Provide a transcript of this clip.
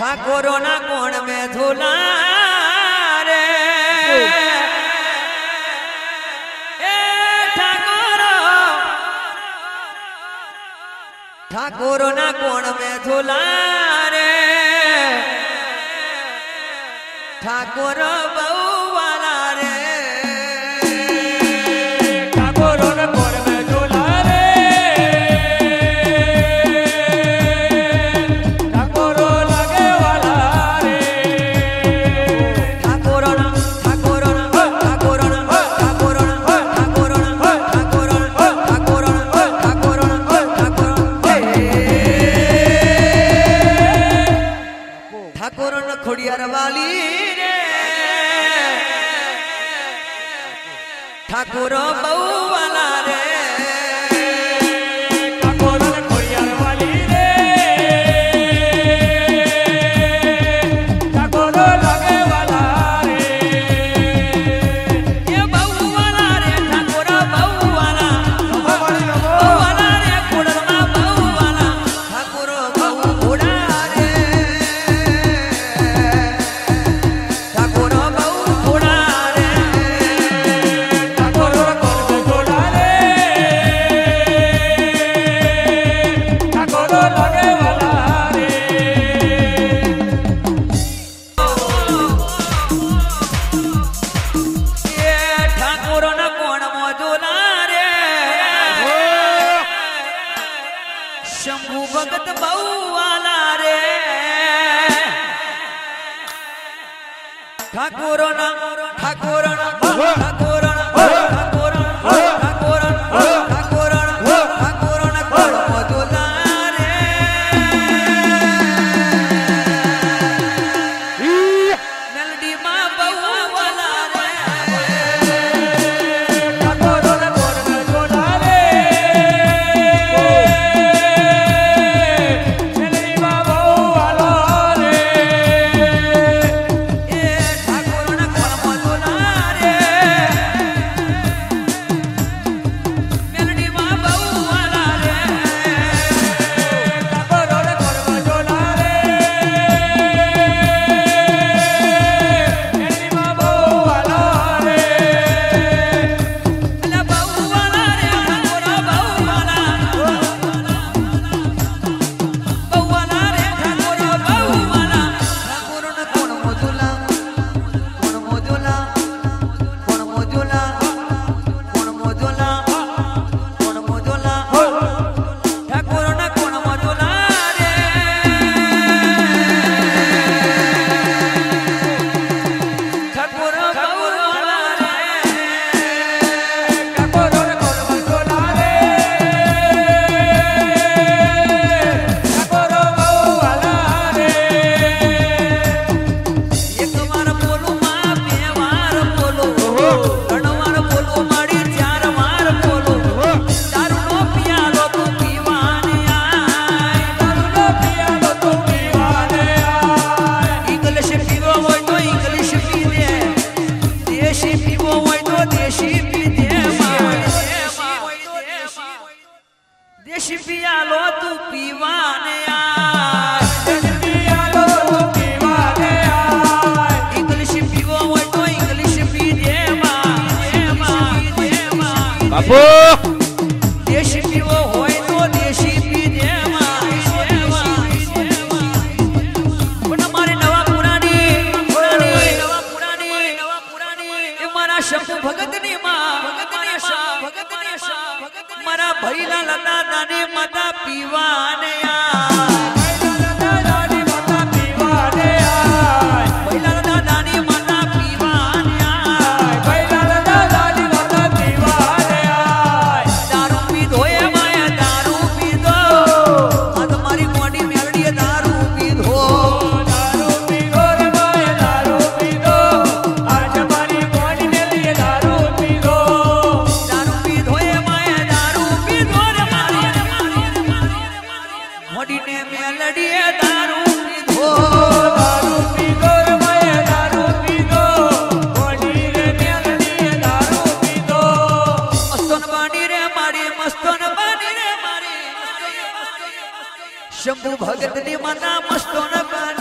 ठाकुरों ना कोण में झूला रे ठाकुरों ना कोण में झूला रे ठाकुर बहु वाला रे ठाकुरों ना कोण में झूला रे ठाकुरों लगे वाला रे ठाकुरों ना ठाकुरों ना ठाकुरों ना ठाकुरों ना ठाकुरों ना ठाकुरों ना ठाकुरों ना ठाकुरों ना ठाकुरों ना खोड़ियार वाली रे ठाकुर बहु वाला रे ठाकुरों ना खोड़ियार वाली रे ठाकुरों लगे वाला रे ये बहु वाला रे ठाकुर बहु वाला रे कुड़मा बहु वाला ठाकुर बहु घोड़ा रे ठाकुर बहु घोड़ा रे ठाकुरों ना कोण में झूला रे ठाकुरों लगे वाला रे ये ठाकुर न कोण मोजूला रे शंभू भगत बहु वाला रे ठाकुर न ठाकुर न ठाकुर न ठाकुर न ठाकुर न ठाकुर न ठाकुर न कोण मोजूला रे मेलडी मां बहु वाला रे ठाकुरों ना कोण में झूला रे मेलडी मां बहु वाला रे ए ठाकुर न कोण मोजूला रे मेलडी मां बहु वाला रे ठाकुरों ना कोण में झूला रे मेलडी मां बहु वाला रे अला बहु वाला रे ठाकुर बहु वाला रे ठाकुर बहु वाला ठाकुर न कोण मोजूला कोण मोजूला कोण मोजूला कोण मोजूला कोण मोजूला ठाकुर न कोण मोजूला रे ठाकुर बहु वाला रे ठाकुरों ना कोण में झूला रे ठाकुरों बहु वाला रे एक वार बोलू मां बे वार बोलू त्रण वार बोलू माड़ी चार वार बोलू दारू नो पियालो तू पीवाने आय दारू नो पियालो तू पीवाने आय इंग्लिश पीवो होय तो इंग्लिश पी दे देशी पीवो होय तो देशी पी दे देशी पियालो तू पीवाने आय पियालो तू पीवाने आय इंग्लिश पीवो होय तो इंग्लिश पी दे बापू देशी पीवो होय तो देशी पी दे पण मारे नवा पुरानी ए मारा शंभू भगत नी मां मारा भैला लता दाने माता पीवाने दादी माता पीवाने आय भैला लता दाने माता पीवाने दादी माता पीवाने आय दारू पीधो ए माया दारू पीधो आ तुम्हारी मोटी मेलडी दारू पीधो दारू पीधो रे माय दारू पीधो आज हमारी कोनी में लिए दारू पीधो दारू पीधो ए माया दारू पीधो रे मारी मोटी ने मेलडी दारू पीधो दारू पीधो रे माय दारू पीधो कोनी रे मेलडी दारू पीधो मस्तोन बानी रे मारी शंभू भगत नी माता मस्तोन बानी